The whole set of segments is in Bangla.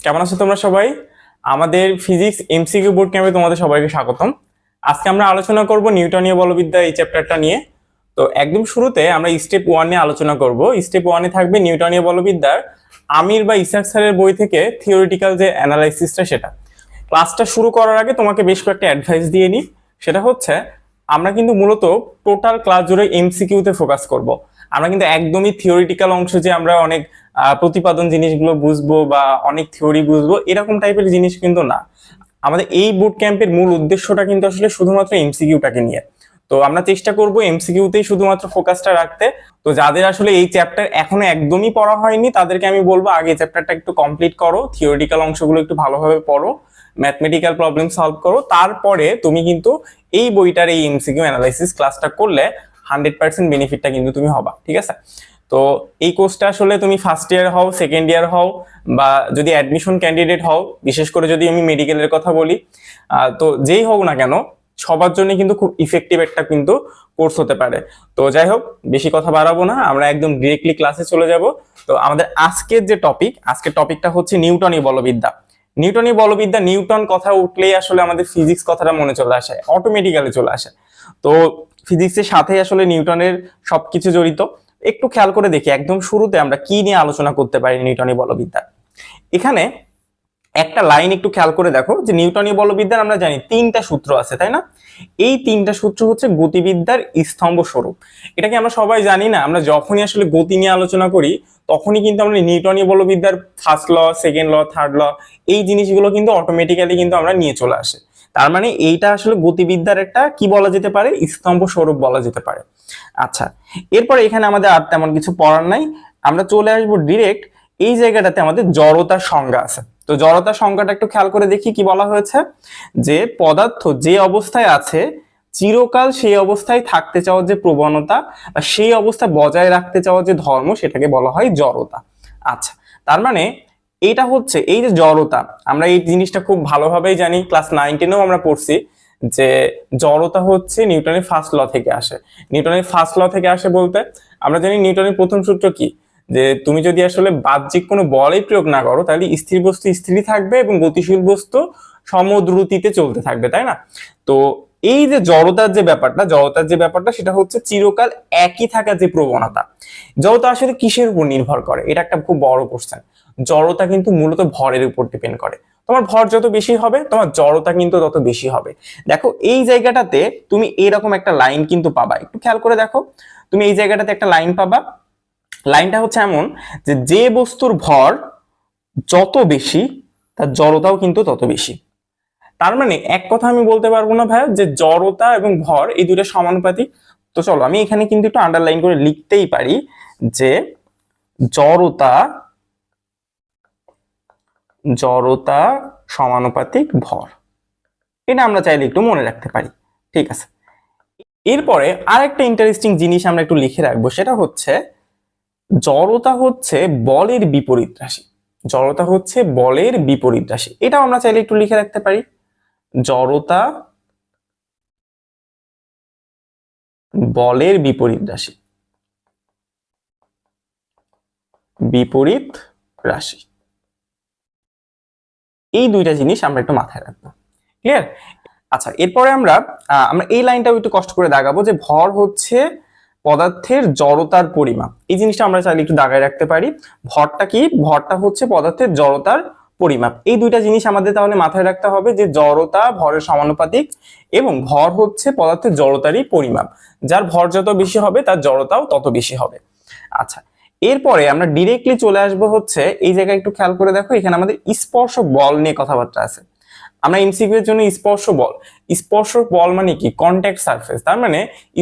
কেমন আছো তোমরা সবাই? আমাদের ফিজিক্স এমসিকিউ বোর্ড ক্যাম্পে তোমাদের সবাইকে স্বাগতম। আজকে আমরা আলোচনা করব নিউটনীয় বলবিদ্যা এই চ্যাপ্টারটা নিয়ে। তো একদম শুরুতে আমরা স্টেপ 1 নিয়ে আলোচনা করব। স্টেপ 1 এ থাকবে নিউটনীয় বলবিদ্যার আমির বা ইসাক স্যারের বই থেকে থিওরিটিক্যাল যে অ্যানালাইসিসটা সেটা। ক্লাসটা শুরু করার আগে তোমাকে বেশ কয়েকটা অ্যাডভাইস দিয়ে নিই। সেটা হচ্ছে আমরা কিন্তু মূলত টোটাল ক্লাস জুড়ে এমসিকিউতে ফোকাস করব। আমরা কিন্তু একদমই থিওরিটিক্যাল অংশ যে আমরা অনেক প্রতিপাদন জিনিসগুলো বুঝবো বা অনেক থিওরি বুঝবো এরকম টাইপের জিনিস কিন্তু না। আমাদের এই বুট ক্যাম্পের মূল উদ্দেশ্যটা কিন্তু আসলে শুধুমাত্র এমসিকিউটাকে নিয়ে। তো আমরা চেষ্টা করব এমসিকিউতেই শুধুমাত্র ফোকাসটা রাখতে। তো যাদের আসলে এই চ্যাপ্টার এখনো একদমই পড়া হয়নি তাদেরকে আমি বলবো আগে চ্যাপ্টারটা একটু কমপ্লিট করো, থিওরিটিক্যাল অংশগুলো একটু ভালোভাবে পড়ো, ম্যাথমেটিক্যাল প্রবলেম সলভ করো, তারপরে তুমি কিন্তু এই বইটার এই এমসিকিউ অ্যানালাইসিস ক্লাসটা করলে 100% বেনিফিটটা কিন্তু তুমি হবা। ঠিক আছে? তো এই কোর্সটা আসলে তুমি ফার্স্ট ইয়ার হও, সেকেন্ড ইয়ার হও, বা যদি অ্যাডমিশন ক্যান্ডিডেট হও, বিশেষ করে যদি আমি মেডিকেলের কথা বলি, তো যেই হোক না কেন সবার জন্য কিন্তু খুব ইফেক্টিভ একটা কিন্তু কোর্স হতে পারে। তো যাই হোক, বেশি কথা বাড়াবো না, আমরা একদম ডিরেক্টলি ক্লাসে চলে যাব। তো আমাদের আজকের যে আজকের টপিকটা হচ্ছে নিউটনীয় বলবিদ্যা। নিউটনীয় বলবিদ্যা, নিউটন কথা উঠলেই আসলে আমাদের ফিজিক্স কথাটা মনে চলে আসে, অটোমেটিক্যালি চলে আসে। তো ফিজিক্সের সাথে আসলে নিউটনের সবকিছু জড়িত। একটু খেয়াল করে দেখি একদম শুরুতে আমরা কি নিয়ে আলোচনা করতে পারি নিউটনীয় বলবিদ্যা। এখানে একটা লাইন একটু খেয়াল করে দেখো যে নিউটনীয় বলবিদ্যার আমরা জানি 3টা সূত্র আছে, তাই না? এই 3টা সূত্র হচ্ছে গতিবিদ্যার স্তম্ভ স্বরূপ। এটাকে আমরা সবাই জানি না? আমরা যখনই আসলে গতি নিয়ে আলোচনা করি তখনই কিন্তু আমরা নিউটনীয় বলবিদ্যার first law, second law, third law এই জিনিসগুলো কিন্তু অটোমেটিক্যালি কিন্তু আমরা নিয়ে চলে আসে। তার মানে এইটা আসলে গতিবিদ্যার একটা কি বলা যেতে পারে, স্তম্ভ স্বরূপ বলা যেতে পারে। আচ্ছা, এরপরে এখানে আমাদের আর তেমন কিছু পড়ার নাই, আমরা চলে আসবো ডিরেক্ট এই জায়গাটাতে আমাদের জড়তার সংজ্ঞা আছে। তো জড়তার সংজ্ঞাটা একটু খেয়াল করে দেখি কি বলা হয়েছে, যে পদার্থ যে অবস্থায় আছে চিরকাল সেই অবস্থায় থাকতে চাওয়ার যে প্রবণতা বা সেই অবস্থা বজায় রাখতে চাওয়ার যে ধর্ম সেটাকে বলা হয় জড়তা। আচ্ছা, তার মানে এটা হচ্ছে এই যে জড়তা, আমরা এই জিনিসটা খুব ভালোভাবেই জানি, ক্লাস 9-10-এও আমরা পড়ছি যে জড়তা হচ্ছে নিউটনের ফার্স্ট ল থেকে আসে। নিউটনের ফার্স্ট ল থেকে আসে বলতে আমরা জানি নিউটনের প্রথম সূত্র কি, যে তুমি যদি আসলে বাহ্যিক কোনো বলই প্রয়োগ না করো তাহলে স্থির বস্তু স্থিরই থাকবে এবং গতিশীল বস্তু সমদ্রুতিতে চলতে থাকবে, তাই না? তো এই যে জড়তার যে ব্যাপারটা সেটা হচ্ছে চিরকাল একই থাকার যে প্রবণতা। জড়তা আসলে কিসের উপর নির্ভর করে, এটা একটা খুব বড় কোশ্চেন। জড়তা কিন্তু মূলত ভরের উপর ডিপেন্ড করে। তোমার ভর যত বেশি হবে তোমার জড়তা কিন্তু তত বেশি হবে। দেখো এই জায়গাটাতে তুমি এরকম একটা লাইন কিন্তু পাবা, একটু খেয়াল করে দেখো। তুমি এই জায়গাটাতে একটা লাইন পাবা, লাইনটা হচ্ছে এমন যে যে বস্তুর ভর যত বেশি তার জড়তাও কিন্তু তত বেশি। তার মানে এক কথা আমি বলতে পারবো না ভাইয়া যে জড়তা এবং ভর এই দুটো সমানুপাতিক। তো চলো আমি এখানে কিন্তু একটু আন্ডারলাইন করে লিখতেই পারি যে জড়তা জড়তা সমানুপাতিক ভর, এটা আমরা চাইলে একটু মনে রাখতে পারি। ঠিক আছে, এরপরে আরেকটা ইন্টারেস্টিং জিনিস আমরা একটু লিখে রাখবো, সেটা হচ্ছে জড়তা হচ্ছে বলের বিপরীত রাশি। জড়তা হচ্ছে বলের বিপরীত রাশি, এটাও আমরা চাইলে একটু লিখে রাখতে পারি। জড়তা বলের বিপরীত রাশি, বিপরীত রাশি, এই দুইটা জিনিস আমরা একটু মাথায় রাখবো। ক্লিয়ার? আচ্ছা, এরপরে আমরা আমরা এই লাইনটাও একটু কষ্ট করে দাগাবো যে ভর হচ্ছে পদার্থের জড়তার পরিমাপ। এই জিনিসটা আমরা চাইলে একটু দাগায় রাখতে পারি। ভরটা কি? ভরটা হচ্ছে পদার্থের জড়তার পরিমাপ। এই দুইটা জিনিস আমাদের তাহলে মাথায় রাখতে হবে যে জড়তা ভরের সমানুপাতিক এবং ভর হচ্ছে পদার্থের জড়তারই পরিমাপ। যার ভর যত বেশি হবে তার জড়তাও তত বেশি হবে। আচ্ছা, এরপরে আমরা ডিরেক্টলি চলে আসবো হচ্ছে এই জায়গায় একটু খেয়াল করে দেখো, এখানে আমাদের স্পর্শ বল নিয়ে কথাবার্তা আছে। আমরা এমসিকিউ এর জন্য স্পর্শ বল মানে কি? Contact surface. তার মানে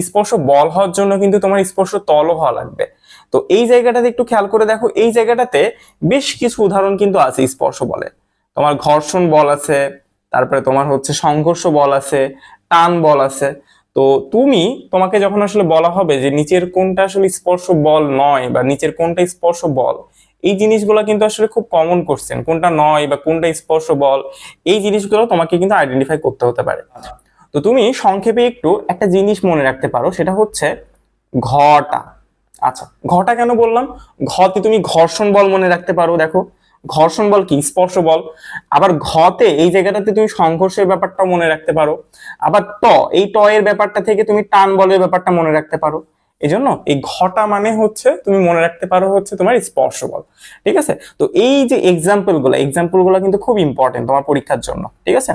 স্পর্শ বল হওয়ার জন্য কিন্তু তোমার স্পর্শ তলও হওয়া লাগবে। তো এই জায়গাটাতে একটু খেয়াল করে দেখো, এই জায়গাটাতে বেশ কিছু উদাহরণ কিন্তু আছে স্পর্শ বলের। তোমার ঘর্ষণ বল আছে, তারপরে তোমার হচ্ছে সংঘর্ষ বল আছে, টান বল আছে। তো তোমাকে যখন আসলে বলা হবে যে নিচের কোনটা আসলে স্পর্শ বল নয় বা নিচের কোনটা স্পর্শ বল, এই জিনিসগুলো কিন্তু আসলে খুব কমন কোশ্চেন, কোনটা নয় বা কোনটা স্পর্শ বল এই জিনিসগুলো তোমাকে কিন্তু আইডেন্টিফাই করতে হতে পারে। তো তুমি সংক্ষেপে একটু একটা জিনিস মনে রাখতে পারো, সেটা হচ্ছে ঘটা। আচ্ছা, ঘটা কেন বললাম? ঘতে তুমি ঘর্ষণ বল মনে রাখতে পারো। দেখো ঘর্ষণ বল কি? স্পর্শ বল। আবার ঘতে এই জায়গাটাতে তুমি সংঘর্ষের ব্যাপারটা মনে রাখতে পারো। আবার এই এর ব্যাপারটা থেকে তুমি টান বলের ব্যাপারটা মনে রাখতে পারো। এই জন্য এই ঘটা মানে হচ্ছে তুমি মনে রাখতে পারো হচ্ছে তোমার স্পর্শ বল। ঠিক আছে, তো এই যে এক্সাম্পল গুলো কিন্তু খুব ইম্পর্টেন্ট তোমার পরীক্ষার জন্য। ঠিক আছে,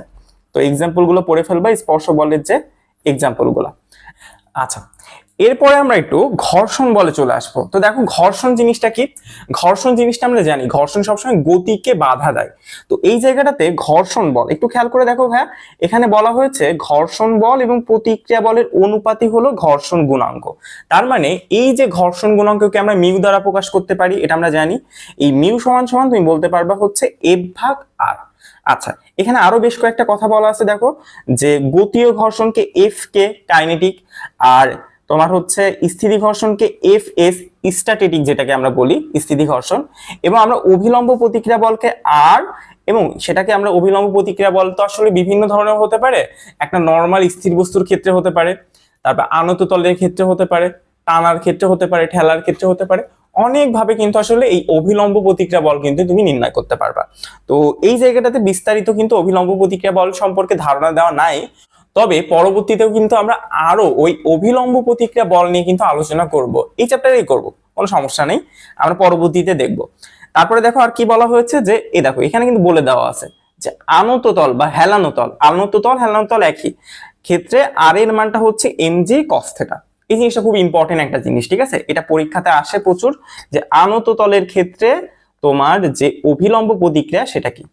তো এক্সাম্পল গুলো পড়ে ফেলবা, স্পর্শ বলের যে এক্সাম্পল গুলো। আচ্ছা, এরপরে আমরা একটু ঘর্ষণ বলে চলে আসবো। তো দেখো ঘর্ষণ জিনিসটা কি? ঘর্ষণ জিনিসটা আমরা জানি ঘর্ষণ সবসময় গতিকে বাধা দেয়। তো এই জায়গাটাতে ঘর্ষণ বল একটু খেয়াল করে দেখো ভাইয়া, এখানে বলা হয়েছে ঘর্ষণ বল এবং প্রতিক্রিয়া বলের অনুপাতই হলো ঘর্ষণ গুণাঙ্ক। তার মানে এই যে ঘর্ষণ গুণাঙ্ককে আমরা মিউ দ্বারা প্রকাশ করতে পারি, এটা আমরা জানি। এই মিউ সমান সমান তুমি বলতে পারবা হচ্ছে এফ ভাগ আর। আচ্ছা, এখানে আরো বেশ কয়েকটা কথা বলা আছে দেখো, যে গতীয় ঘর্ষণকে এফ কে কাইনেটিক, আর তোমার হচ্ছে স্থিতি ঘর্ষণকে এফ এস স্ট্যাটিক যেটাকে আমরা বলি স্থিতি ঘর্ষণ, এবং আমরা অভিলম্ব প্রতিক্রিয়া বলকে আর, এবং সেটাকে আমরা অভিলম্ব প্রতিক্রিয়া বল তো আসলে বিভিন্ন ধরনের হতে পারে। একটা নর্মাল স্থির বস্তুর ক্ষেত্রে হতে পারে, তারপর আনত তলের ক্ষেত্রে হতে পারে, টানার ক্ষেত্রে হতে পারে, ঠেলার ক্ষেত্রে হতে পারে। অনেক ভাবে কিন্তু আসলে এই অভিলম্ব প্রতিক্রিয়া বল কিন্তু তুমি নির্ণয় করতে পারবা। তো এই জায়গাটাতে বিস্তারিত কিন্তু অভিলম্ব প্রতিক্রিয়া বল সম্পর্কে ধারণা দেওয়া নাই, তবে পরবর্তীতেও কিন্তু আমরা আরো ওই অভিলম্ব প্রতিক্রিয়া বল নিয়ে কিন্তু আলোচনা করব, এই চ্যাপ্টারেই করব, কোনো সমস্যা নেই, আমরা পরবর্তীতে দেখব। তারপরে দেখো আর কি বলা হয়েছে, যে দেখো এখানে কিন্তু বলে দেওয়া আছে যে আনত তল বা হেলানো তল, হেলানো তল একই ক্ষেত্রে আর এর মানটা হচ্ছে mg cos θ। এই জিনিসটা খুব ইম্পর্টেন্ট একটা জিনিস। ঠিক আছে, এটা পরীক্ষাতে আসে প্রচুর, যে আনত তলের ক্ষেত্রে তোমার যে অভিলম্ব প্রতিক্রিয়া সেটা কি,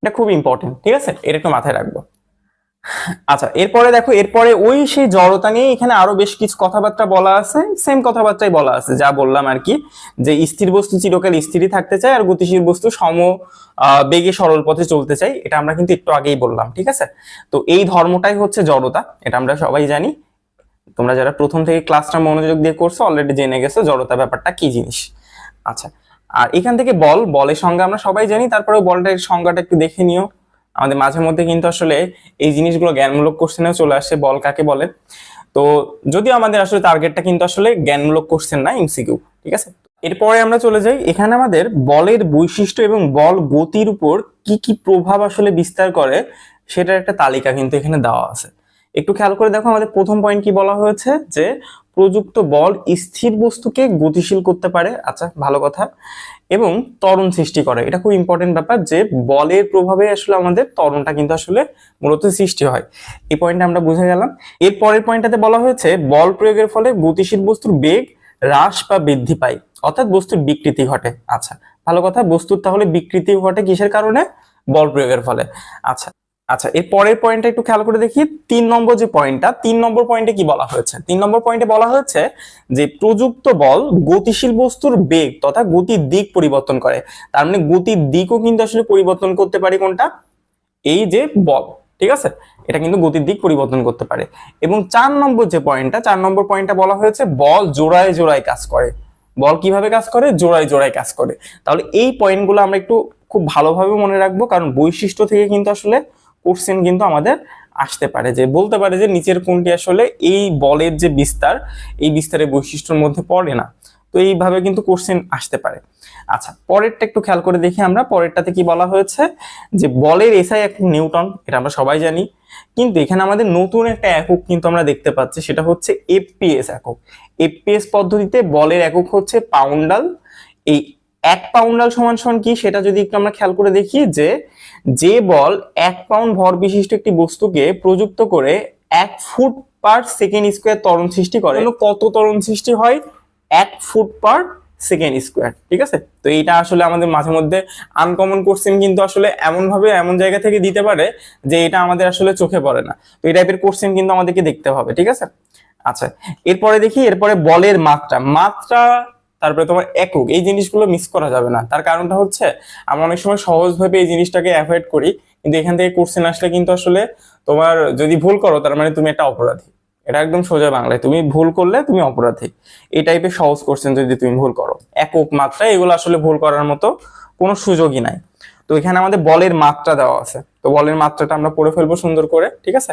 এটা খুব ইম্পর্টেন্ট। ঠিক আছে, এটা একটু মাথায় রাখবো। আচ্ছা, এরপরে দেখো, এরপরে ওই সেই জড়তা নিয়ে এখানে আরো বেশ কিছু কথাবার্তা বলা আছে, সেম কথাবার্তাই বলা আছে যা বললাম আর কি, যে স্থির বস্তু চিরকাল স্থিরই থাকতে চায় আর গতিশীল বস্তু সম বেগে সরল পথে চলতে চাই, এটা আমরা কিন্তু একটু আগেই বললাম। ঠিক আছে, তো এই ধর্মটাই হচ্ছে জড়তা, এটা আমরা সবাই জানি। তোমরা যারা প্রথম থেকে ক্লাসটা মনোযোগ দিয়ে করছো অলরেডি জেনে গেছো জড়তা ব্যাপারটা কি জিনিস। আচ্ছা, আর এখান থেকে বলের সংজ্ঞা আমরা সবাই জানি, তারপরে বলটার সংজ্ঞাটা একটু দেখে নিও। আমাদের মাঝে মধ্যে কিন্তু আসলে এই জিনিসগুলো জ্ঞানমূলক কোশ্চেনেও চলে আসে, বল কাকে বলে। তো যদিও আমাদের আসলে টার্গেটটা কিন্তু আসলে জ্ঞানমূলক কোশ্চেন না, এমসিকিউ। ঠিক আছে, এরপরে আমরা চলে যাই, এখানে আমাদের বলের বৈশিষ্ট্য এবং বল গতির উপর কি কি প্রভাব আসলে বিস্তার করে সেটার একটা তালিকা কিন্তু এখানে দেওয়া আছে। একটু খেয়াল করে দেখো, আমাদের প্রথম পয়েন্ট কি বলা হয়েছে, যে প্রযুক্ত বল স্থির বস্তুকে গতিশীল করতে পারে। আচ্ছা, ভালো কথা। এবং ত্বরণ সৃষ্টি করে, এটা খুব ইম্পর্টেন্ট ব্যাপার, যে বলের প্রভাবে আসলে আমাদের ত্বরণটা কিন্তু আসলে মূলত সৃষ্টি হয়। এই পয়েন্টটা আমরা বুঝে গেলাম। এর পরের পয়েন্টটাতে বলা হয়েছে বল প্রয়োগের ফলে গতিশীল বস্তুর বেগ হ্রাস বা বৃদ্ধি পায়, অর্থাৎ বস্তুর বিকৃতি ঘটে। আচ্ছা, ভালো কথা, বস্তুর তাহলে বিকৃতি ঘটে কিসের কারণে? বল প্রয়োগের ফলে। আচ্ছা আচ্ছা, এর পরের পয়েন্টটা একটু খেয়াল করে দেখি, 3 নম্বর যে পয়েন্টটা, 3 নম্বর পয়েন্টে কি বলা হয়েছে? 3 নম্বর পয়েন্টে বলা হয়েছে যে প্রযুক্ত বল গতিশীল বস্তুর বেগ তথা গতির দিক পরিবর্তন করে। তার মানে গতির দিকও কিন্তু আসলে পরিবর্তন করতে পারে কোনটা? এই যে বল। ঠিক আছে, এটা কিন্তু গতির দিক পরিবর্তন করতে পারে। এবং 4 নম্বর যে পয়েন্টটা, 4 নম্বর পয়েন্টটা বলা হয়েছে বল জোড়ায় জোড়ায় কাজ করে। বল কিভাবে কাজ করে? জোড়ায় জোড়ায় কাজ করে। তাহলে এই পয়েন্টগুলো আমরা একটু খুব ভালোভাবে মনে রাখবো, কারণ বৈশিষ্ট্য থেকে কিন্তু আসলে কোশ্চেন কিন্তু আমাদের আসতে পারে, যে বলতে পারে যে নিচের কোনটি আসলে এই বলের যে বিস্তার, এই বিস্তারের বৈশিষ্ট্যের মধ্যে পড়ে না। তো এইভাবে কিন্তু কোশ্চেন আসতে পারে। আচ্ছা, পরেরটা একটু খেয়াল করে দেখি আমরা, পরেরটাতে কি বলা হয়েছে, যে বলের এসআই একক নিউটন, এটা আমরা সবাই জানি। কিন্তু এখানে আমাদের নতুন একটা একক কিন্তু আমরা দেখতে পাচ্ছি, সেটা হচ্ছে এফপিএস একক। এফপিএস পদ্ধতিতে বলের একক হচ্ছে পাউন্ডাল। এই 1 পাউন্ডাল সমান সমান কি সেটা যদি একটু আমরা খেয়াল করে দেখি, যে বল 1 পাউন্ড ভর বিশিষ্ট একটি বস্তুকে প্রযুক্ত করে 1 ফুট পার সেকেন্ড স্কোয়ার ত্বরণ সৃষ্টি করে, কত ত্বরণ সৃষ্টি হয়? 1 ফুট পার সেকেন্ড স্কোয়ার। ঠিক আছে, তো এইটা আসলে আমাদের মাঝে মধ্যে আনকমন কোশ্চেন কিন্তু আসলে এমন ভাবে এমন জায়গা থেকে দিতে পারে যে এটা আমাদের আসলে চোখে পড়ে না। তো এই টাইপের কোশ্চেন কিন্তু আমাদেরকে দেখতে হবে। ঠিক আছে, আচ্ছা, এরপরে দেখি, এরপরে বলের মাত্রা, তারপরে তোমার একক, এই জিনিসগুলো মিস করা যাবে না। তার কারণটা হচ্ছে আমরা অনেক সময় সহজভাবে এই জিনিসটাকে অ্যাভয়েড করি, কিন্তু এখান থেকে কোশ্চেন আসলে কিন্তু আসলে তোমার যদি ভুল করো তার মানে তুমি একটা অপরাধী। এটা একদম সোজা বাংলায়, তুমি ভুল করলে তুমি অপরাধী। এই টাইপের সহজ কোশ্চেন যদি তুমি ভুল করো, একক মাত্রা, এগুলো আসলে ভুল করার মতো কোনো সুযোগই নাই। তো এখানে আমাদের বলের মাত্রা দেওয়া আছে, তো বলের মাত্রাটা আমরা পড়ে ফেলবো সুন্দর করে। ঠিক আছে,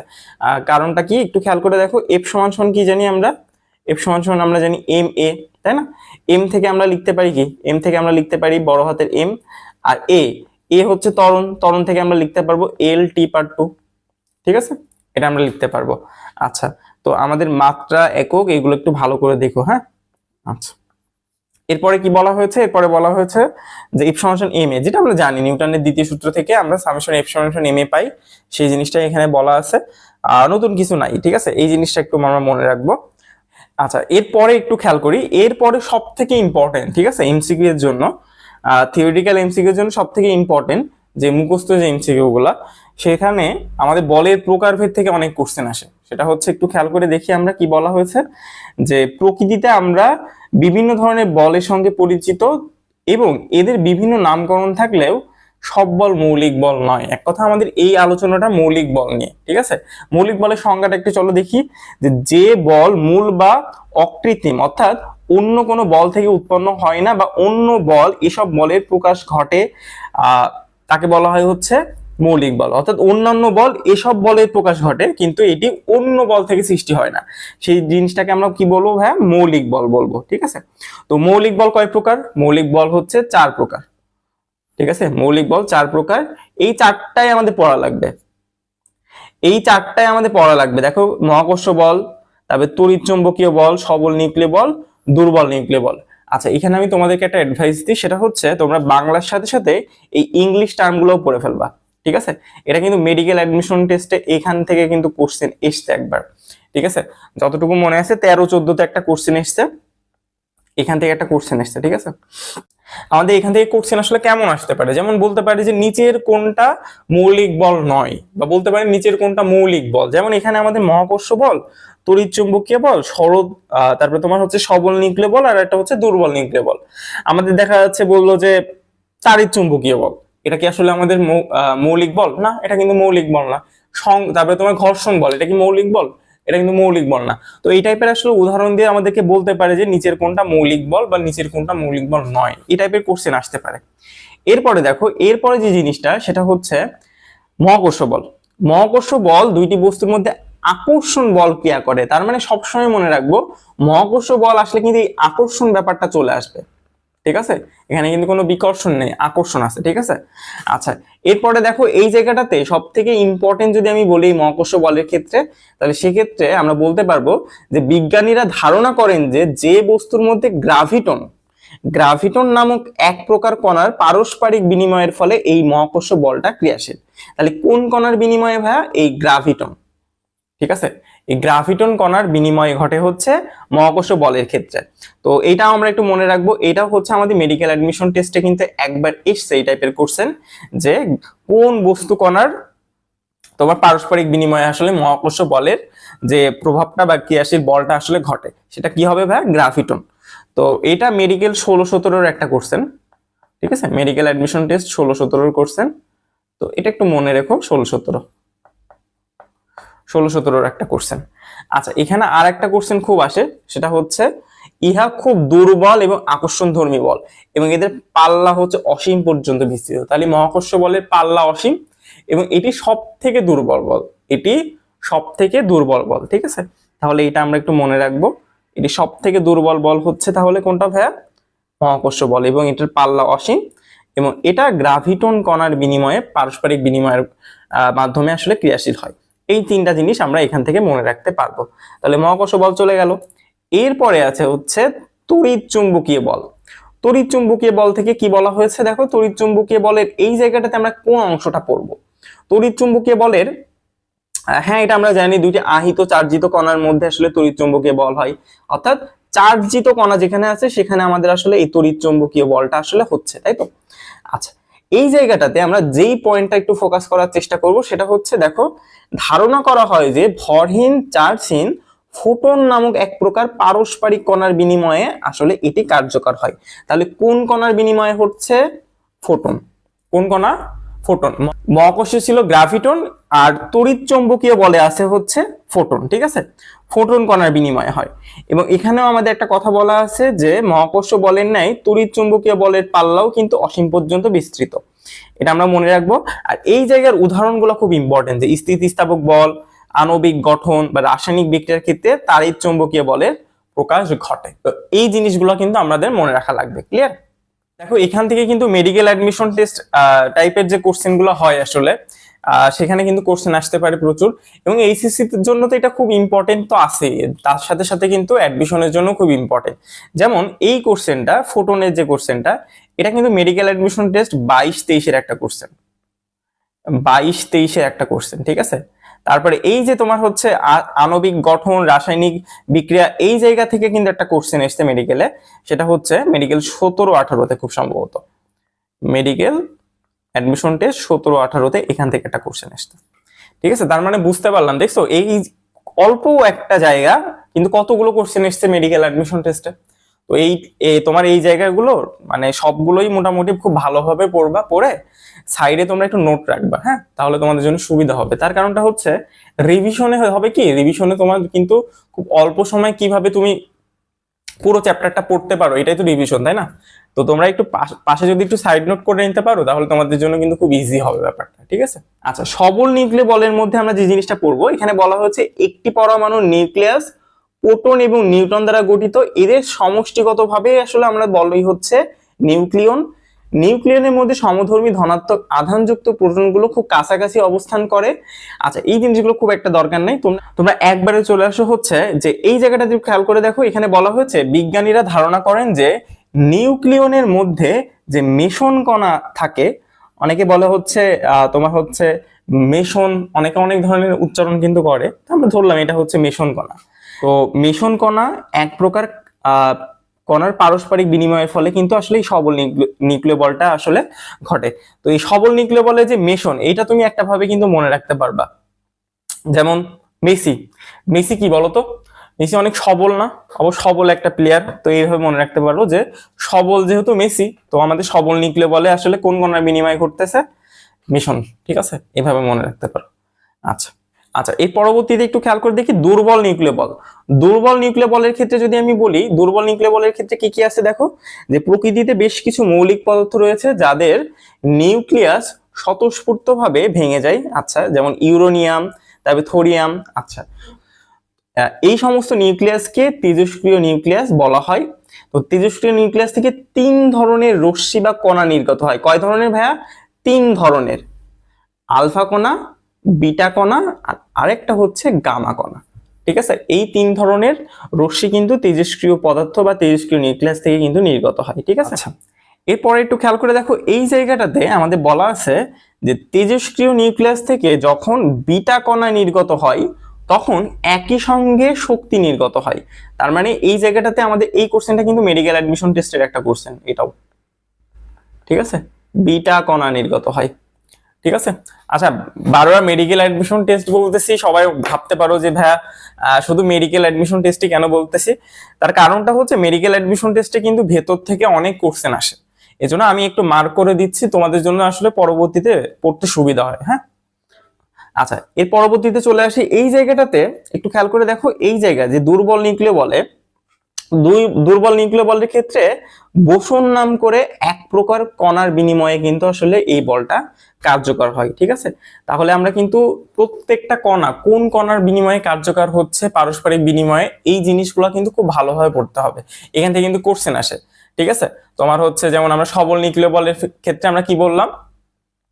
কারণটা কি একটু খেয়াল করে দেখো, এফ সমান সমান কি জানি আমরা? এফ সমান সমান আমরা জানি এম এ, তাই না? এম থেকে আমরা লিখতে পারি কি, এম থেকে আমরা লিখতে পারি বড় হাতের এম, আর এ, এ হচ্ছে ত্বরণ, ত্বরণ থেকে আমরা লিখতে পারবো এল টি পার টু, ঠিক আছে? এটা আমরা লিখতে পারবো। আচ্ছা, তো আমাদের মাত্রা একক এগুলো একটু ভালো করে দেখো, হ্যাঁ? আচ্ছা, এরপরে কি বলা হয়েছে? এরপরে বলা হয়েছে যে এফ সমান এম এ, যেটা আমরা জানি নিউটনের দ্বিতীয় সূত্র থেকে আমরা সামেশন এফ সমান এম এ পাই, সেই জিনিসটা এখানে বলা আছে, আর নতুন কিছু নাই, ঠিক আছে? এই জিনিসটা একটু আমরা মনে রাখবো। আচ্ছা, এরপরে একটু খেয়াল করি, এরপরে সব থেকে ইম্পর্টেন্ট, ঠিক আছে, এমসিকিউ এর জন্য, থিওরিটিক্যাল এমসিকিউ এর জন্য সব থেকে ইম্পর্টেন্ট যে মুখস্থ যে এমসিকিউ গুলা, সেখানে আমাদের বলের প্রকারভেদ থেকে অনেক কোশ্চেন আসে। সেটা হচ্ছে একটু খেয়াল করে দেখি আমরা কি বলা হয়েছে, যে প্রকৃতিতে আমরা বিভিন্ন ধরনের বলের সঙ্গে পরিচিত এবং এদের বিভিন্ন নামকরণ থাকলেও সব বল মৌলিক বল নয়। এক কথা আমাদের এই আলোচনাটা মৌলিক বল নিয়ে, ঠিক আছে? মৌলিক বলের সংজ্ঞাটা একটু চলো দেখি, যে বল মূল বা অকৃত্রিম, অর্থাৎ অন্য কোনো বল থেকে উৎপন্ন হয় না বা অন্য বল এসব বলের প্রকাশ ঘটে, তাকে বলা হয় হচ্ছে মৌলিক বল। অর্থাৎ অন্যান্য বল এসব বলের প্রকাশ ঘটে কিন্তু এটি অন্য বল থেকে সৃষ্টি হয় না, সেই জিনিসটাকে আমরা কি বলবো? হ্যাঁ, মৌলিক বল বলবো, ঠিক আছে? তো মৌলিক বল কয় প্রকার? মৌলিক বল হচ্ছে 4 প্রকার, ঠিক আছে? মৌলিক বল 4 প্রকার, এই 4টাই আমাদের পড়া লাগবে, এই 4টাই আমাদের পড়া লাগবে। দেখো, মহাকর্ষ বল, তারপরে তড়িৎ চুম্বকীয় বল, সবল নিউক্লিয় বল, দুর্বল নিউক্লিয় বল। আচ্ছা, এখানে আমি তোমাদেরকে একটা অ্যাডভাইস দিই, সেটা হচ্ছে তোমরা বাংলার সাথে সাথে এই ইংলিশ টার্মগুলোও পড়ে ফেলবা, ঠিক আছে? এটা কিন্তু মেডিকেল অ্যাডমিশন টেস্টে এখান থেকে কিন্তু কোশ্চেন এসছে একবার, ঠিক আছে? যতটুকু মনে আছে 13-14তে একটা কোশ্চেন এসছে, এখান থেকে একটা কোশ্চেন এসছে, ঠিক আছে? আমাদের এখান থেকে কোশ্চেন আসলে কেমন আসতে পারে, যেমন বলতে পারি যে নিচের কোনটা মৌলিক বল নয়, বা বলতে পারি নিচের কোনটা মৌলিক বল। যেমন এখানে আমাদের মহাকর্ষ বল, তড়িৎ চুম্বকীয় বল, তারপরে তোমার হচ্ছে সবল নিউক্লিয় বল, আর একটা হচ্ছে দুর্বল নিউক্লিয় বল। আমাদের দেখা যাচ্ছে বললো যে তাড়িৎ চুম্বকীয় বল, এটা কি আসলে আমাদের মৌলিক বল? না, এটা কিন্তু মৌলিক বল না। তারপরে তোমার ঘর্ষণ বল, এটা কি মৌলিক বল? এটা কিন্তু মৌলিক বল না। তো এই টাইপের আসলে উদাহরণ দিয়ে আমাদেরকে বলতে পারে যে নিচের কোনটা মৌলিক বল বা নিচের কোনটা মৌলিক বল নয়, এই টাইপের কোশ্চেন আসতে পারে। এরপরে দেখো, এরপরে যে জিনিসটা সেটা হচ্ছে মহাকর্ষ বল। মহাকর্ষ বল দুইটি বস্তুর মধ্যে আকর্ষণ বল ক্রিয়া করে, তার মানে সবসময় মনে রাখবো মহাকর্ষ বল আসলে কিন্তু এই আকর্ষণ ব্যাপারটা চলে আসবে, ঠিক আছে? এখানে কিন্তু কোনো বিকর্ষণ নেই, আকর্ষণ আছে, ঠিক আছে? আচ্ছা, এরপরে দেখো এই জায়গাটাতে সব থেকে ইম্পর্টেন্ট যদি আমি বলি মহাকর্ষ বলের ক্ষেত্রে, তাহলে সেক্ষেত্রে আমরা বলতে পারবো যে বিজ্ঞানীরা ধারণা করেন যে যে বস্তুর মধ্যে গ্রাভিটন নামক এক প্রকার কণার পারস্পরিক বিনিময়ের ফলে এই মহাকর্ষ বলটা ক্রিয়াশীল। তাহলে কোন কণার বিনিময়ে ভাইয়া? এই গ্রাভিটন, ঠিক আছে? এই গ্রাভিটন কণার বিনিময় ঘটে হচ্ছে মহাকর্ষ বলের ক্ষেত্রে। তো এইটাও আমরা একটু মনে রাখবো, এটাও হচ্ছে আমাদের মেডিকেল অ্যাডমিশন টেস্টে কিন্তু একবার এসছে এই টাইপের কোশ্চেন, যে কোন বস্তু কণার তোমার পারস্পরিক বিনিময়ে আসলে মহাকর্ষ বলের যে প্রভাবটা বা ক্রিয়াশীল বলটা আসলে ঘটে, সেটা কি হবে ভাই? গ্রাভিটন। তো এটা মেডিকেল 16-17 একটা কোশ্চেন, ঠিক আছে? মেডিকেল অ্যাডমিশন টেস্ট 16-17 কোশ্চেন, তো এটা একটু মনে রেখো, 16-17 একটা কোশ্চেন। আচ্ছা, এখানে আর একটা কোশ্চেন খুব আসে, সেটা হচ্ছে ইহা খুব দুর্বল এবং আকর্ষণধর্মী বল এবং এদের পাল্লা হচ্ছে অসীম পর্যন্ত বিস্তৃত। তাহলে মহাকর্ষ বলের পাল্লা অসীম এবং এটি সব থেকে দুর্বল বল, এটি সব থেকে দুর্বল বল, ঠিক আছে? তাহলে এটা আমরা একটু মনে রাখবো, এটি সব থেকে দুর্বল বল হচ্ছে তাহলে কোনটা ভাইয়া? মহাকর্ষ বল, এবং এটার পাল্লা অসীম এবং এটা গ্রাভিটন কণার বিনিময়ে পারস্পরিক বিনিময়ের মাধ্যমে আসলে ক্রিয়াশীল হয়। এই 3টা জিনিস আমরা এখান থেকে মনে রাখতে পারবো। তাহলে মহাকর্ষ বল চলে গেল। এরপরে আছে হচ্ছে তড়িৎ চুম্বকীয় বল। তড়িৎ চুম্বকীয় বল থেকে কি বলা হয়েছে? দেখো, তড়িৎ চুম্বকীয় বলের এই জায়গাটাতে আমরা কোন অংশটা পড়বো? তড়িৎ চুম্বকীয় বলের, হ্যাঁ এটা আমরা জানি দুইটি আহিত চার্জিত কণার মধ্যে আসলে তড়িৎ চুম্বকীয় বল হয়, অর্থাৎ চার্জিত কণা যেখানে আছে সেখানে আমাদের আসলে এই তড়িৎ চুম্বকীয় বলটা আসলে হচ্ছে, তাই তো? আচ্ছা, এই জায়গাটাতে আমরা যেই পয়েন্টটা একটু ফোকাস করার চেষ্টা করব সেটা হচ্ছে, দেখো, ধারণা করা হয় যে ভরহীন চার্জহীন ফোটন নামক এক প্রকার পারস্পরিক কণার বিনিময়ে আসলে এটি কার্যকর হয়। তাহলে কোন কণার বিনিময়ে হচ্ছে? ফোটন। কোন কণা? ফোটন। মহাকর্ষ ছিল গ্রাভিটন আর তড়িৎ চৌম্বকীয় বলে আছে হচ্ছে ফোটন, ঠিক আছে? ফোটন কণার বিনিময় হয়। এবং এখানেও আমাদের একটা কথা বলা আছে যে মহাকর্ষ বলের ন্যায় তড়িৎ চৌম্বকীয় বলের পাল্লাও কিন্তু অসীম পর্যন্ত বিস্তৃত, এটা আমরা মনে রাখবো। আর এই জায়গার উদাহরণগুলো খুব ইম্পর্টেন্ট, যে স্থিতিস্থাপক বল, আণবিক গঠন বা রাসায়নিক বিক্রিয়ার ক্ষেত্রে তাড়িৎ চৌম্বকীয় বলের প্রকাশ ঘটে। তো এই জিনিসগুলো কিন্তু আমাদের মনে রাখা লাগবে। ক্লিয়ার? দেখো এখান থেকে কিন্তু মেডিকেল অ্যাডমিশন টেস্ট টাইপের যে কোশ্চেন গুলো হয় আসলে সেখানে কিন্তু কোশ্চেন আসতে পারে প্রচুর, এবং এইচএসসি এর জন্য তো এটা খুব ইম্পর্টেন্ট তো আছে, তার সাথে সাথে কিন্তু অ্যাডমিশনের জন্য খুব ইম্পর্টেন্ট। যেমন এই কোশ্চেনটা, ফোটনের যে কোশ্চেনটা, এটা কিন্তু মেডিকেল অ্যাডমিশন টেস্ট 22-23-এর একটা কোশ্চেন, 22-23-এর একটা কোশ্চেন, ঠিক আছে। তারপরে এই যে তোমার হচ্ছে আণবিক গঠন, রাসায়নিক বিক্রিয়া, এই জায়গা থেকে কিন্তু একটা কোশ্চেন এসছে মেডিকেলে, সেটা হচ্ছে মেডিকেল 17-18-তে খুব সম্ভবত, মেডিকেল অ্যাডমিশন টেস্ট 17-18-তে এখান থেকে একটা কোশ্চেন এসছে, ঠিক আছে। তার মানে বুঝতে পারলাম, দেখছো এই অল্প একটা জায়গা কিন্তু কতগুলো কোশ্চেন এসছে মেডিকেল অ্যাডমিশন টেস্টে। তো তোমার এই জায়গাগুলো মানে সবগুলোই মোটামুটি খুব ভালোভাবে পড়বা, পড়ে সাইডে তোমরা একটু নোট রাখবা, হ্যাঁ, তাহলে তোমাদের জন্য সুবিধা হবে। তার কারণটা হচ্ছে রিভিশনে হবে কি, রিভিশনে তোমার কিন্তু খুব অল্প সময় কিভাবে তুমি পুরো চ্যাপ্টারটা পড়তে পারো, এটাই তো রিভিশন, তাই না? তো তোমরা একটু পাশে যদি একটু সাইড নোট করে নিতে পারো তাহলে তোমাদের জন্য কিন্তু খুব ইজি হবে ব্যাপারটা, ঠিক আছে। আচ্ছা, সবল নিউক্লিয় বলের মধ্যে আমরা যে জিনিসটা পড়বো, এখানে বলা হচ্ছে একটি পরমাণু নিউক্লিয়াস প্রোটন এবং নিউট্রন দ্বারা গঠিত, এদের সমষ্টিগতভাবে আসলে আমরা বলই হচ্ছে নিউক্লিয়ন। নিউক্লিয়নের মধ্যে সমধর্মী ধনাত্মক আধানযুক্ত প্রোটনগুলো খুব কাছাকাছি অবস্থান করে। আচ্ছা, এই জিনিসগুলো খুব একটা দরকার নাই, তোমরা একবারে চলে আসো হচ্ছে যে এই জায়গাটা যদি খেয়াল করে দেখো, এখানে বলা হয়েছে বিজ্ঞানীরা ধারণা করেন যে নিউক্লিয়নের মধ্যে যে মেসন কণা থাকে, অনেকে বলে হচ্ছে তোমার হচ্ছে মেসন, অনেকে অনেক ধরনের উচ্চারণ কিন্তু করে, আমরা ধরলাম এটা হচ্ছে মেসন কণা। তো মেসন কণা এক প্রকার কণার পারস্পরিক বিনিময়ের ফলে কিন্তু আসলে এই সবল নিউক্লিয় বলটা আসলে ঘটে। তো এই সবল নিউক্লিয় বলে যে মেসন, এইটা তুমি একটা ভাবে কিন্তু মনে রাখতে পারবা। যেমন মেসি, মেসি কি বলতো, মেসি অনেক সবল না, অবশ্য সবল একটা প্লেয়ার, তো এইভাবে মনে রাখতে পারবো যে সবল যেহেতু মেসি, তো আমাদের সবল নিউক্লিয় বলে আসলে কোন কণার বিনিময় ঘটতেছে, মেসন, ঠিক আছে, এভাবে মনে রাখতে পারো। আচ্ছা আচ্ছা, এর পরবর্তীতে একটু খেয়াল করে দেখি দুর্বল নিউক্লিয় বল। দুর্বল নিউক্লিয় বলের ক্ষেত্রে যদি আমি বলি, দুর্বল নিউক্লিয় বলের ক্ষেত্রে কি কি আছে দেখো, যে প্রকৃতিতে বেশ কিছু মৌলিক পদার্থ রয়েছে যাদের নিউক্লিয়াস স্বতঃস্ফূর্তভাবে ভেঙে যায়। আচ্ছা, যেমন ইউরেনিয়াম, তারপরে থোরিয়াম। আচ্ছা, এই সমস্ত নিউক্লিয়াসকে তেজস্ক্রিয় নিউক্লিয়াস বলা হয়। তো তেজস্ক্রিয় নিউক্লিয়াস থেকে 3 ধরনের রশ্মি বা কণা নির্গত হয়। কয় ধরনের ভাইয়া? 3 ধরনের, আলফা কণা, বিটা কণা, আর আরেকটা হচ্ছে গামা কণা, ঠিক আছে। এই 3 ধরনের রশ্মি কিন্তু তেজস্ক্রিয় পদার্থ বা তেজস্ক্রিয় নিউক্লিয়াস থেকে কিন্তু নির্গত হয়, ঠিক আছে। আচ্ছা, এরপরে একটু খেয়াল করে দেখো, এই জায়গাটাতে আমাদের বলা আছে যে তেজস্ক্রিয় নিউক্লিয়াস থেকে যখন বিটা কণা নির্গত হয় তখন একই সঙ্গে শক্তি নির্গত হয়। তার মানে এই জায়গাটাতে আমাদের এই কোশ্চেনটা কিন্তু মেডিকেল অ্যাডমিশন টেস্টের একটা কোশ্চেন, এটাও, ঠিক আছে, বিটা কণা নির্গত হয়, ঠিক আছে। আচ্ছা, বারবার মেডিকেল অ্যাডমিশন টেস্ট বলতেছি, সবাই ভাবতে পারো যে ভাইয়া শুধু মেডিকেল অ্যাডমিশন টেস্টই কেন বলতেছি, তার কারণটা হচ্ছে মেডিকেল অ্যাডমিশন টেস্টে কিন্তু ভেতর থেকে অনেক কোশ্চেন আসে, এজন্য আমি একটু মার্ক করে দিচ্ছি তোমাদের জন্য আসলে পরবর্তীতে পড়তে সুবিধা হয়, হ্যাঁ। আচ্ছা, এর পরবর্তীতে চলে আসি এই জায়গাটাতে, একটু খেয়াল করে দেখো, এই জায়গা যে দুর্বল নিউক্লিয় বলে, দুর্বল নিউক্লিয় বলের ক্ষেত্রে বোসন নাম করে এক প্রকার কণার বিনিময়ে কিন্তু আসলে এই বলটা কার্যকর হয়, ঠিক আছে। তাহলে আমরা কিন্তু প্রত্যেকটা কণা কোন কণার বিনিময়ে কার্যকর হচ্ছে, পারস্পরিক বিনিময়ে, এই জিনিসগুলো কিন্তু খুব ভালোভাবে পড়তে হবে, এখান থেকে কিন্তু কোশ্চেন আসে, ঠিক আছে। তোমার হচ্ছে যেমন আমরা সবল নিউক্লিয় বলের ক্ষেত্রে আমরা কি বললাম,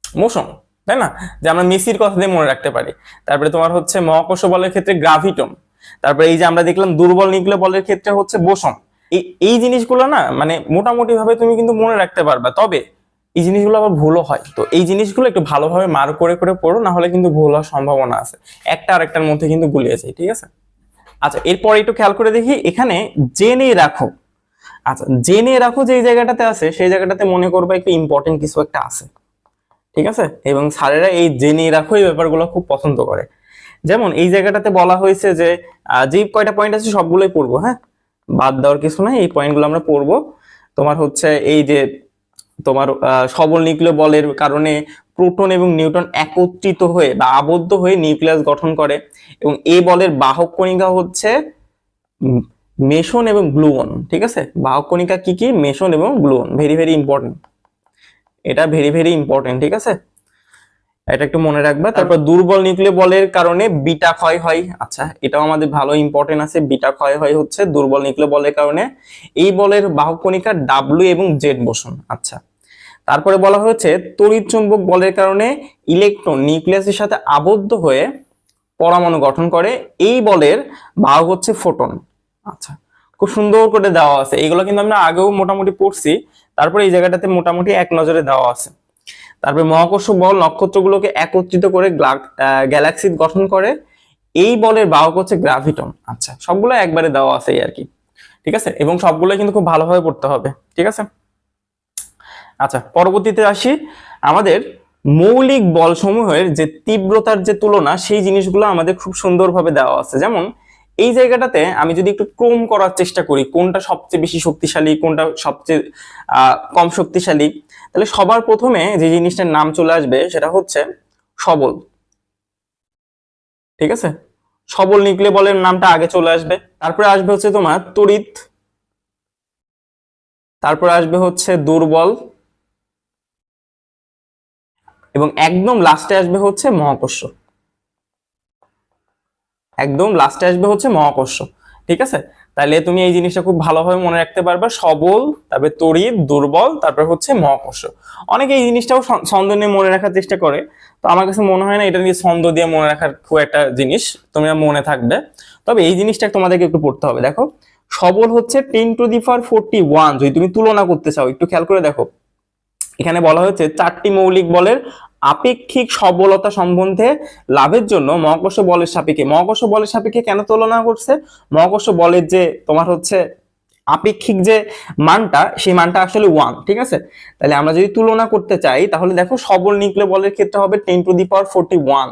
মোশন, তাই না, যে আমরা মেসির কথা দিয়ে মনে রাখতে পারি। তারপরে তোমার হচ্ছে মহাকর্ষ বলের ক্ষেত্রে গ্রাভিটন। তারপরে এই যে আমরা দেখলাম দুর্বল নিউক্লিয় বলের ক্ষেত্রে হচ্ছে বোসন। এই জিনিসগুলো না মানে মোটামুটি ভাবে তুমি কিন্তু মনে রাখতে পারবা, তবে এই জিনিসগুলো আবার ভুলও হয়। তো এই জিনিসগুলো একটু ভালোভাবে মার্ক করে করে পড়ো, না হলে কিন্তু ভুল হওয়ার সম্ভাবনা আছে, একটা আরেকটার মধ্যে কিন্তু গুলিয়ে যায়, ঠিক আছে। আচ্ছা, এরপর একটু খেয়াল করে দেখি, এখানে জেনে রাখো। আচ্ছা, জেনে রাখো যে এই জায়গাটাতে আছে, সেই জায়গাটাতে মনে করবা একটু ইম্পর্টেন্ট কিছু একটা আছে, ঠিক আছে। এবং স্যারেরা এই জেনে রাখো এই ব্যাপারগুলো খুব পছন্দ করে। যেমন এই জায়গাটাতে বলা হয়েছে যে যে কয়টা পয়েন্ট আছে সবগুলোই পড়বো, হ্যাঁ, বাদ দেওয়ার কিছু নাই, এই পয়েন্টগুলো আমরা পড়বো। তোমার হচ্ছে এই যে তোমার সবল নিউক্লিয় বলের কারণে প্রোটন এবং নিউট্রন একত্রিত হয়ে বা আবদ্ধ হয়ে নিউক্লিয়াস গঠন করে, এবং এই বলের বাহক কণিকা হচ্ছে মেসন এবং গ্লুয়ন, ঠিক আছে। বাহক কণিকা কি কি? মেসন এবং গ্লুয়ন, ভেরি ভেরি ইম্পর্টেন্ট, এটা ভেরি ভেরি ইম্পর্টেন্ট, ঠিক আছে। এটা একটু মনে রাখবা। তারপর দুর্বল নিউক্লিয় বলের কারণে বিটা ক্ষয় হয়। আচ্ছা, এটাও আমাদের ভালো ইম্পর্টেন্ট আছে। বিটা ক্ষয় হয় হচ্ছে দুর্বল নিউক্লিয় বলের কারণে। এই বলের বাহক কণিকা ডাব্লিউ এবং জেড বোসন। আচ্ছা, তারপরে বলা হয়েছে তড়িৎ চুম্বক বলের কারণে ইলেকট্রন নিউক্লিয়াসের সাথে আবদ্ধ হয়ে পরমাণু গঠন করে। এই বলের বাহক হচ্ছে ফোটন। আচ্ছা, খুব সুন্দর করে দেওয়া আছে। এগুলো কিন্তু আমরা আগেও মোটামুটি পড়ছি, তারপরে এই জায়গাটাতে মোটামুটি এক নজরে দেওয়া আছে। তারপরে মহাকর্ষ বল নক্ষত্রগুলোকে একত্রিত করে গ্যালাক্সি গঠন করে। এই বলের বাহক হচ্ছে গ্রাভিটন। আচ্ছা, সবগুলো একবারে দেওয়া আছে আর কি, ঠিক আছে, এবং সবগুলো কিন্তু খুব ভালোভাবে পড়তে হবে, ঠিক আছে। আচ্ছা, পরবর্তীতে আসি। আমাদের মৌলিক বল সমূহের যে তীব্রতার যে তুলনা, সেই জিনিসগুলো আমাদের খুব সুন্দরভাবে দেওয়া আছে। যেমন এই জায়গাটাতে আমি যদি একটু ক্রম করার চেষ্টা করি, কোনটা সবচেয়ে বেশি শক্তিশালী, কোনটা সবচেয়ে কম শক্তিশালী, তাহলে সবার প্রথমে যে জিনিসটার নাম চলে আসবে সেটা হচ্ছে সবল, ঠিক আছে। সবল নিউক্লিয় বলের নামটা আগে চলে আসবে। তারপরে আসবে হচ্ছে তোমার তড়িৎ, তারপরে আসবে হচ্ছে দুর্বল, এবং একদম লাস্টে আসবে হচ্ছে মহাকর্ষ। একদম লাস্টে আসবে হচ্ছে মহাকর্ষ, ঠিক আছে। তাহলে তুমি এই জিনিসটা খুব ভালোভাবে মনে রাখতে পারবে, সবল, তারপরে তড়িৎ, দুর্বল, তারপরে হচ্ছে মহাকর্ষ। অনেকে এই জিনিসটাও ছন্দ নিয়ে মনে রাখার চেষ্টা করে, তো আমার কাছে মনে হয় না এটা নিয়ে ছন্দ দিয়ে মনে রাখার খুব একটা জিনিস তোমরা মনে থাকবে। তবে এই জিনিসটা তোমাদেরকে একটু পড়তে হবে। দেখো, সবল হচ্ছে 10⁻41। যদি তুমি তুলনা করতে চাও, একটু খেয়াল করে দেখো, এখানে বলা হয়েছে 4টি মৌলিক বলের আপেক্ষিক সবলতা সম্বন্ধে লাভের জন্য মহাকর্ষ বলের সাপেক্ষে। মহাকর্ষ বলের সাপেক্ষে কেন তুলনা করছে? মহাকর্ষ বলের যে তোমার হচ্ছে আপেক্ষিক যে মানটা, সেই মানটা আসলে 1, ঠিক আছে। তাহলে আমরা যদি তুলনা করতে চাই, তাহলে দেখো সবল নিউক্লিয় বলের ক্ষেত্রে হবে 10⁻41,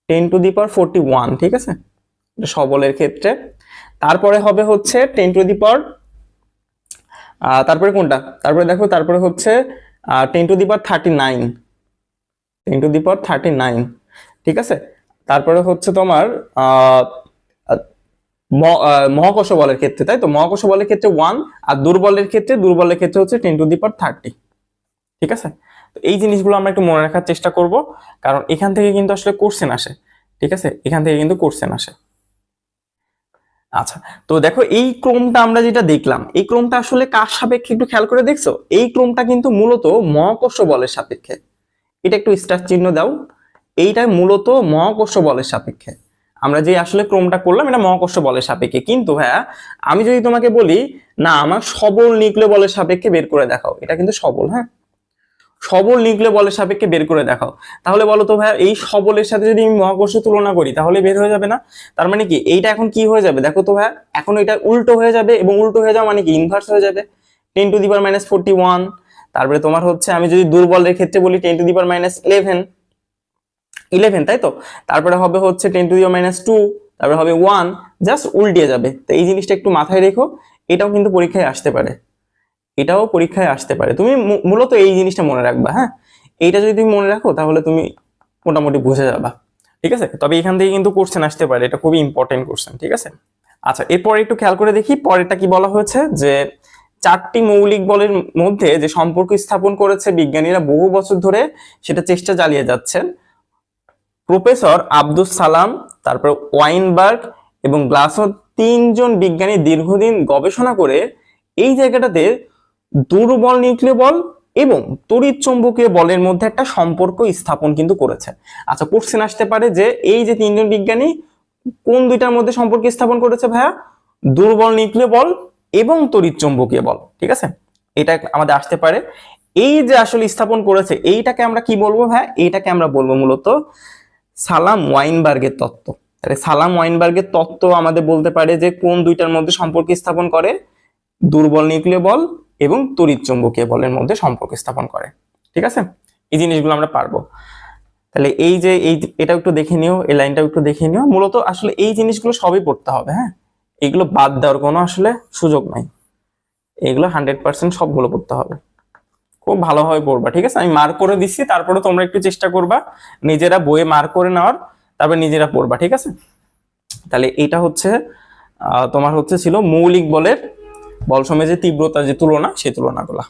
10⁻41, ঠিক আছে, সবলের ক্ষেত্রে। তারপরে হবে হচ্ছে 10 তারপরে কোনটা, তারপরে দেখো, তারপরে হচ্ছে 10⁻39, 10⁻39, ঠিক আছে। তারপরে হচ্ছে তোমার মহাকর্ষ বলের ক্ষেত্রে, তাই তো, মহাকর্ষ বলের ক্ষেত্রে 1, আর দুর্বলের ক্ষেত্রে হচ্ছে 10⁻30, ঠিক আছে। তো এই জিনিসগুলো আমরা একটু মনে রাখার চেষ্টা করব, কারণ এখান থেকে কিন্তু আসলে কোশ্চেন আসে, ঠিক আছে, এখান থেকে কিন্তু কোশ্চেন আসে। আচ্ছা, তো দেখো এই ক্রমটা আমরা যেটা দেখলাম, এই ক্রমটা আসলে কার সাপেক্ষে একটু খেয়াল করে দেখছো? এই ক্রমটা কিন্তু মূলত মহাকর্ষ বলের সাপেক্ষে। এটা একটু স্টার চিহ্ন দাও। এইটা মূলত মহাকর্ষ বলের সাপেক্ষে আমরা যে আসলে ক্রমটা করলাম, এটা মহাকর্ষ বলের সাপেক্ষে। কিন্তু ভাইয়া, আমি যদি তোমাকে বলি না আমার সবল নিউক্লিয় বলের সাপেক্ষে বের করে দেখাও, এটা কিন্তু সবল, হ্যাঁ, সবল নিউক্লিয় বলের সাপেক্ষে বের করে দেখাও, তাহলে বলো তো ভাইয়া, এই সবলের সাথে যদি আমি মহাকর্ষ তুলনা করি তাহলে বের হয়ে যাবে না? তার মানে কি এইটা এখন কি হয়ে যাবে? দেখো তো ভাইয়া, এখন এটা উল্টো হয়ে যাবে, এবং উল্টো হয়ে যাওয়া মানে কি ইনভার্স হয়ে যাবে। 10⁻41। তারপরে তোমার হচ্ছে আমি যদি দুর্বলের ক্ষেত্রে বলি 10⁻11, তাই তো। তারপরে হবে হচ্ছে 10⁻2, তারপরে হবে 1, জাস্ট উল্টে যাবে। তো এই জিনিসটা একটু মাথায় রেখো, এটাও কিন্তু পরীক্ষায় আসতে পারে, এটাও পরীক্ষায় আসতে পারে। তুমি মূলত এই জিনিসটা মনে রাখবা, হ্যাঁ, এইটা যদি তুমি মনে রাখো তাহলে তুমি মোটামুটি বুঝে যাবা, ঠিক আছে। তবে এখান থেকে কিন্তু কোশ্চেন আসতে পারে, এটা খুবই ইম্পর্টেন্ট কোশ্চেন, ঠিক আছে। আচ্ছা, এরপর একটু খেয়াল করে দেখি পরেরটা কি বলা হয়েছে, যে 4টি মৌলিক বলের মধ্যে যে সম্পর্ক স্থাপন করেছে বিজ্ঞানীরা বহু বছর ধরে, সেটা চেষ্টা চালিয়ে যাচ্ছেন। প্রফেসর আব্দুস সালাম, তারপর ওয়াইনবার্গ এবং গ্লাসো, 3জন বিজ্ঞানী দীর্ঘদিন গবেষণা করে এই জায়গাটাতে দুর্বল নিউক্লিয় বল এবং তড়িৎ চৌম্বকীয় বলের মধ্যে একটা সম্পর্ক স্থাপন কিন্তু করেছে। আচ্ছা, কোশ্চেন আসতে পারে যে এই যে 3জন বিজ্ঞানী কোন দুইটার মধ্যে সম্পর্ক স্থাপন করেছে ভাইয়া? দুর্বল নিউক্লিয় বল এবং তড়িৎ চৌম্বকীয় বল, ঠিক আছে, এটা আমাদের আসতে পারে। এই যে আসলে স্থাপন করেছে, এইটাকে আমরা কি বলবো ভাইয়া? এইটাকে আমরা বলবো মূলত সালাম ওয়াইনবার্গের তত্ত্ব। তাহলে সালাম ওয়াইনবার্গের তত্ত্ব আমাদের বলতে পারে যে কোন দুইটার মধ্যে সম্পর্ক স্থাপন করে? দুর্বল নিউক্লিয় বল এবং তড়িৎ চৌম্বকীয় বলের মধ্যে সম্পর্ক স্থাপন করে, ঠিক আছে। এই জিনিসগুলো আমরা পারবো। তাহলে এই যে এটা একটু দেখে নিও, এই লাইনটা একটু দেখে নিও। মূলত আসলে এই জিনিসগুলো সবই পড়তে হবে, হ্যাঁ, এগুলো বাদ দেওয়ার কোনো আসলে সুযোগ নাই, এগুলো 100% সবগুলো পড়তে হবে। খুব ভালোভাবে পড়বা, ঠিক আছে। আমি মার্ক করে দিচ্ছি, তারপরে তোমরা একটু চেষ্টা করবা নিজেরা বইয়ে মার্ক করে নেওয়ার, তারপরে নিজেরা পড়বা, ঠিক আছে। তাহলে এটা হচ্ছে তোমার হচ্ছে ছিল মৌলিক বলের বল সময়ের যে তীব্রতা, যে তুলনা, সেই তুলনাগুলা।